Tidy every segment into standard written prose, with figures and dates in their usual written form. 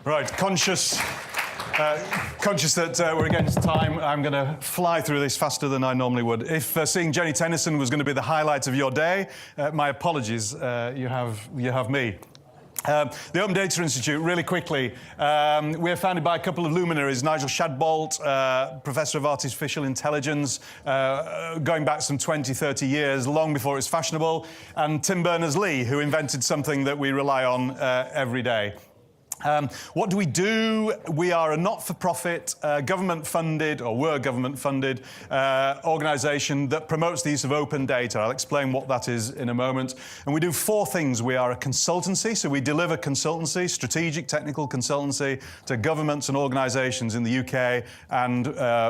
Right, conscious that we're against time, I'm going to fly through this faster than I normally would. If seeing Jenny Tennyson was going to be the highlight of your day, my apologies, you have me. The Open Data Institute, really quickly, we are founded by a couple of luminaries, Nigel Shadbolt, Professor of Artificial Intelligence, going back some 20, 30 years, long before it was fashionable, and Tim Berners-Lee, who invented something that we rely on every day. What do? We are a not-for-profit, government-funded, or were government-funded, organisation that promotes the use of open data. I'll explain what that is in a moment. And we do four things. We are a consultancy, so we deliver consultancy, strategic technical consultancy, to governments and organisations in the UK and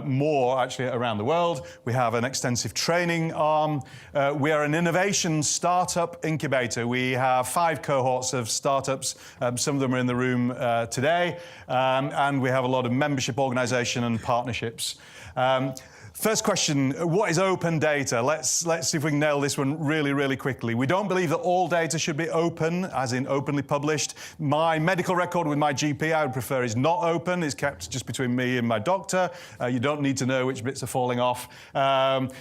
more, actually, around the world. We have an extensive training arm. We are an innovation startup incubator. We have 5 cohorts of startups. Some of them are in the room today, and we have a lot of membership organisation and partnerships. First question, what is open data? Let's see if we can nail this one really, really quickly. We don't believe that all data should be open, as in openly published. My medical record with my GP, I would prefer, is not open. It's kept just between me and my doctor. You don't need to know which bits are falling off.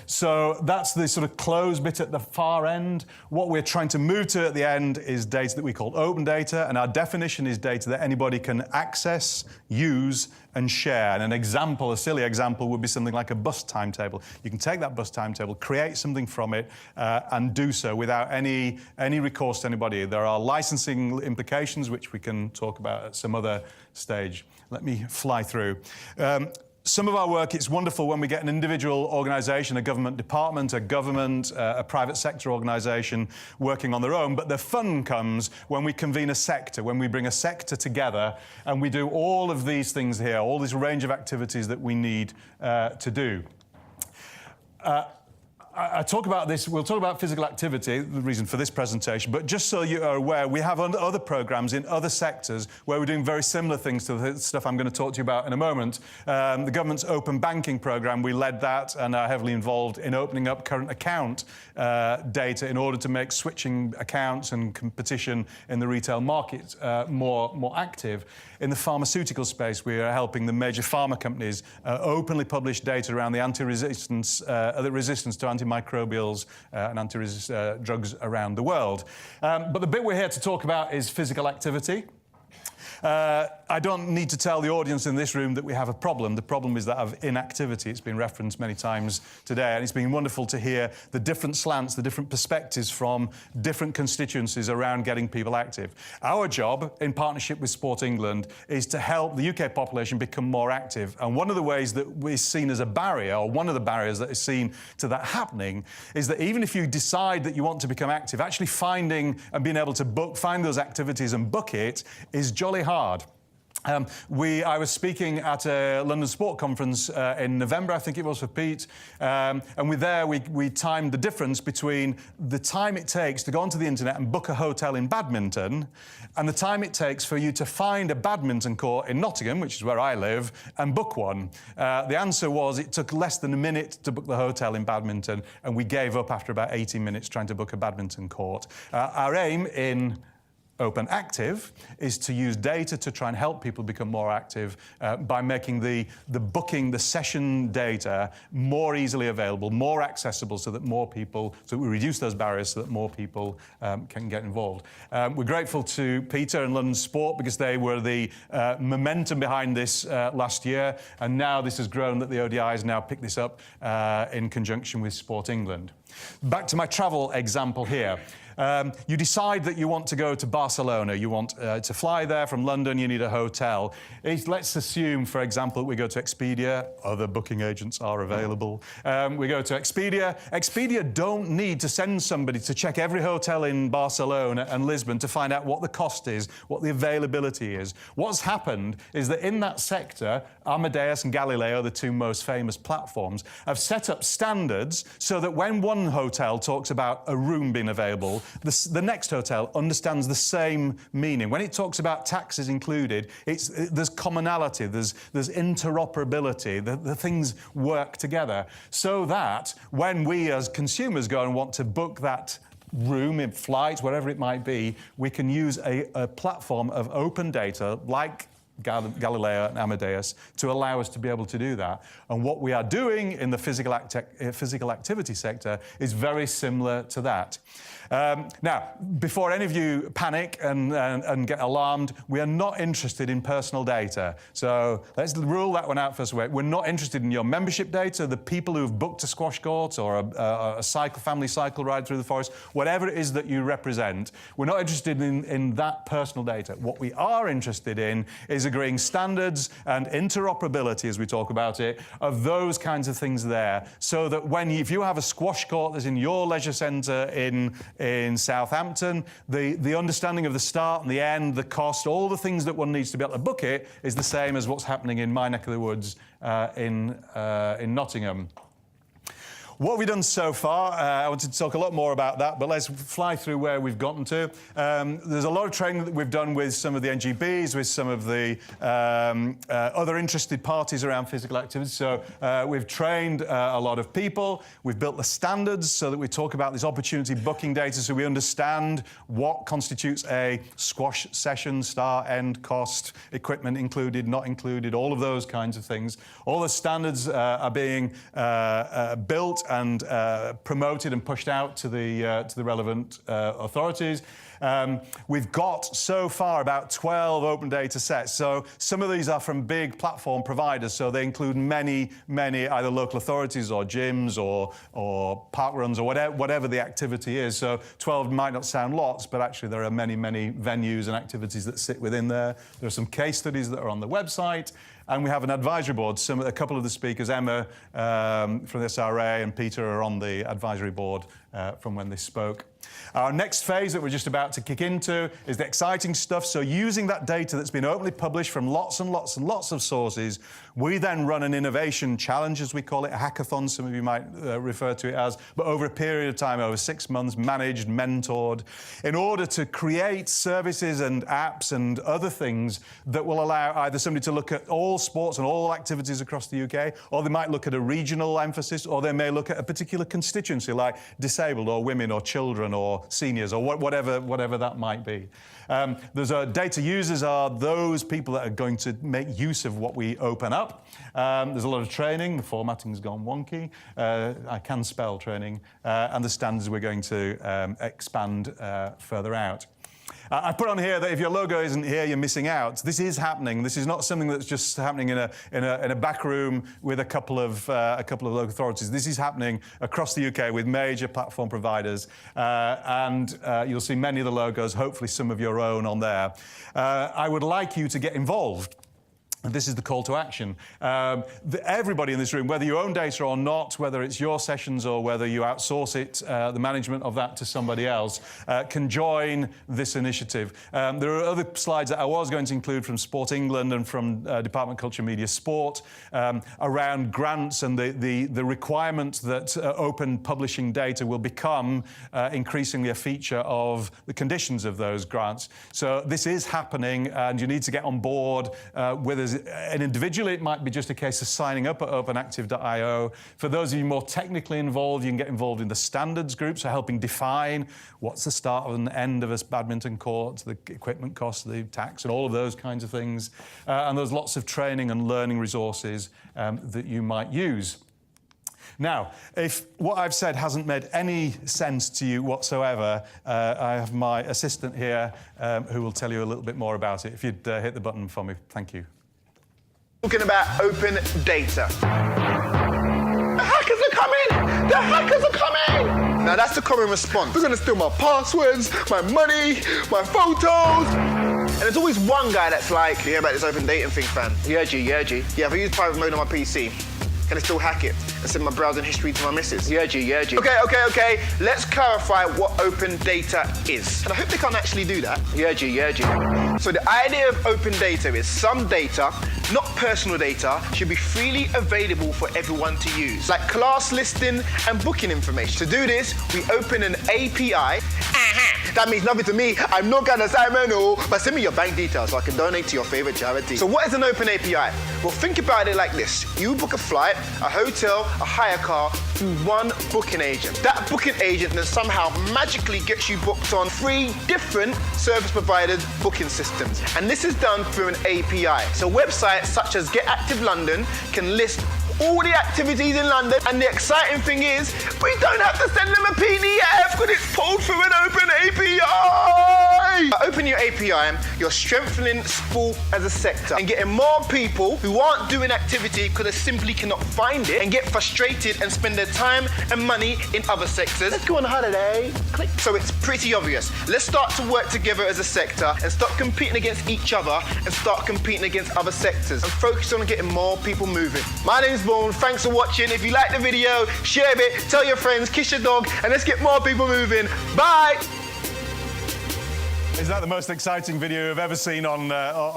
So that's the sort of closed bit at the far end. What we're trying to move to at the end is data that we call open data, and our definition is data that anybody can access, use, and share. And an example, a silly example, would be something like a bus timetable. You can take that bus timetable, create something from it, and do so without any recourse to anybody. There are licensing implications, which we can talk about at some other stage. Let me fly through. Some of our work, it's wonderful when we get an individual organisation, a government department, a government, a private sector organisation working on their own, but the fun comes when we convene a sector, when we bring a sector together and we do all of these things here, all this range of activities that we need to do. I talk about this, we'll talk about physical activity, the reason for this presentation, but just so you are aware, we have other programmes in other sectors where we're doing very similar things to the stuff I'm going to talk to you about in a moment. The government's open banking programme, we led that and are heavily involved in opening up current account data in order to make switching accounts and competition in the retail market more active. In the pharmaceutical space, we are helping the major pharma companies openly publish data around the resistance to antimicrobials and anti-resist drugs around the world. But the bit we're here to talk about is physical activity. I don't need to tell the audience in this room that we have a problem. The problem is that of inactivity. It's been referenced many times today, and it's been wonderful to hear the different slants, the different perspectives from different constituencies around getting people active. Our job, in partnership with Sport England, is to help the UK population become more active. And one of the ways that is seen as a barrier, or one of the barriers that is seen to that happening, is that even if you decide that you want to become active, actually finding and being able to find those activities and book it is jolly hard. I was speaking at a London Sport Conference in November, I think it was, for Pete, and we timed the difference between the time it takes to go onto the internet and book a hotel in Badminton and the time it takes for you to find a badminton court in Nottingham, which is where I live, and book one. The answer was it took less than a minute to book the hotel in Badminton, and we gave up after about 18 minutes trying to book a badminton court. Our aim in Open Active is to use data to try and help people become more active by making the booking, the session data more easily available, more accessible, so that we reduce those barriers so that more people can get involved. We're grateful to Peter and London Sport because they were the momentum behind this last year, and now this has grown that the ODI has now picked this up in conjunction with Sport England. Back to my travel example here. You decide that you want to go to Barcelona. You want to fly there from London. You need a hotel. Let's assume, for example, that we go to Expedia. Other booking agents are available. We go to Expedia. Expedia don't need to send somebody to check every hotel in Barcelona and Lisbon to find out what the cost is, what the availability is. What's happened is that in that sector, Amadeus and Galileo, the two most famous platforms, have set up standards so that when one hotel talks about a room being available, the next hotel understands the same meaning. When it talks about taxes included, there's commonality, there's interoperability, the things work together, so that when we as consumers go and want to book that room, in flights, whatever it might be, we can use a platform of open data like Galileo and Amadeus to allow us to be able to do that. And what we are doing in the physical activity sector is very similar to that. Now, before any of you panic and get alarmed, we are not interested in personal data. So let's rule that one out first. We're not interested in your membership data, the people who've booked a squash court or a family cycle ride through the forest, whatever it is that you represent. We're not interested in that personal data. What we are interested in is agreeing standards and interoperability, as we talk about it, of those kinds of things there, so that if you have a squash court that's in your leisure centre in Southampton, the understanding of the start and the end, the cost, all the things that one needs to be able to book it is the same as what's happening in my neck of the woods in Nottingham. What have we done so far? I wanted to talk a lot more about that, but let's fly through where we've gotten to. There's a lot of training that we've done with some of the NGBs, with some of the other interested parties around physical activity. So we've trained a lot of people. We've built the standards so that we talk about this opportunity booking data so we understand what constitutes a squash session, start, end, cost, equipment included, not included, all of those kinds of things. All the standards are being built and promoted and pushed out to the relevant authorities. We've got so far about 12 open data sets. So some of these are from big platform providers. So they include many either local authorities or gyms or park runs or whatever the activity is. So 12 might not sound lots, but actually there are many venues and activities that sit within there. There are some case studies that are on the website. And we have an advisory board. A couple of the speakers, Emma from the SRA and Peter, are on the advisory board from when they spoke. Our next phase that we're just about to kick into is the exciting stuff. So using that data that's been openly published from lots and lots and lots of sources, we then run an innovation challenge, as we call it, a hackathon, some of you might refer to it as, but over a period of time, over 6 months, managed, mentored, in order to create services and apps and other things that will allow either somebody to look at all sports and all activities across the UK, or they might look at a regional emphasis, or they may look at a particular constituency like disabled or women or children or seniors or whatever that might be. Data users are those people that are going to make use of what we open up. There's a lot of training. The formatting's gone wonky. I can spell training. And the standards we're going to expand further out. I put on here that if your logo isn't here, you're missing out. This is happening. This is not something that's just happening in a back room with a couple of local authorities. This is happening across the UK with major platform providers, and you'll see many of the logos, hopefully some of your own on there. I would like you to get involved. This is the call to action. Everybody in this room, whether you own data or not, whether it's your sessions or whether you outsource it, the management of that to somebody else, can join this initiative. There are other slides that I was going to include from Sport England and from Department of Culture, Media, Sport around grants and the requirement that open publishing data will become increasingly a feature of the conditions of those grants. So this is happening, and you need to get on board with us. And individually, it might be just a case of signing up at openactive.io. For those of you more technically involved, you can get involved in the standards group, so helping define what's the start and end of a badminton court, the equipment costs, the tax, and all of those kinds of things. And there's lots of training and learning resources that you might use. Now, if what I've said hasn't made any sense to you whatsoever, I have my assistant here who will tell you a little bit more about it. If you'd hit the button for me, thank you. Talking about open data. The hackers are coming! The hackers are coming! Now that's the common response. They're gonna steal my passwords, my money, my photos. And there's always one guy that's like, you hear about this open data thing, fam? Yeah, G. Yeah, if I use private mode on my PC, can I still hack it and send my browsing history to my missus? Yeah, G. Okay. Let's clarify what open data is. And I hope they can't actually do that. Yeah, G. So the idea of open data is some data, not personal data, should be freely available for everyone to use, like class listing and booking information. To do this, we open an API That means nothing to me. I'm not gonna Simon, but send me your bank details so I can donate to your favorite charity. So what is an open API? Well, think about it like this. You book a flight, a hotel, a hire car through one booking agent. That booking agent then somehow magically gets you booked on 3 different service providers' booking systems. And this is done through an API. So websites such as Get Active London can list all the activities in London, and the exciting thing is we don't have to send them a PDF because it's pulled through an open API. By opening your API, you're strengthening sport as a sector and getting more people who aren't doing activity because they simply cannot find it and get frustrated and spend their time and money in other sectors. Let's go on holiday. Click. So it's pretty obvious. Let's start to work together as a sector and stop competing against each other and start competing against other sectors and focus on getting more people moving. My name's Bourne. Thanks for watching. If you like the video, share it, tell your friends, kiss your dog, and let's get more people moving. Bye! Is that the most exciting video you've ever seen on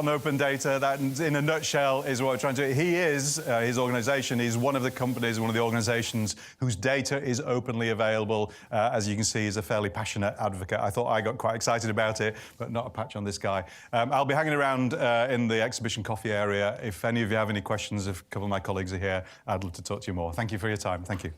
open data? That, in a nutshell, is what we're trying to do. He is, his organisation is one of the companies, one of the organisations whose data is openly available. As you can see, he's a fairly passionate advocate. I thought I got quite excited about it, but not a patch on this guy. I'll be hanging around in the exhibition coffee area. If any of you have any questions, if a couple of my colleagues are here, I'd love to talk to you more. Thank you for your time. Thank you.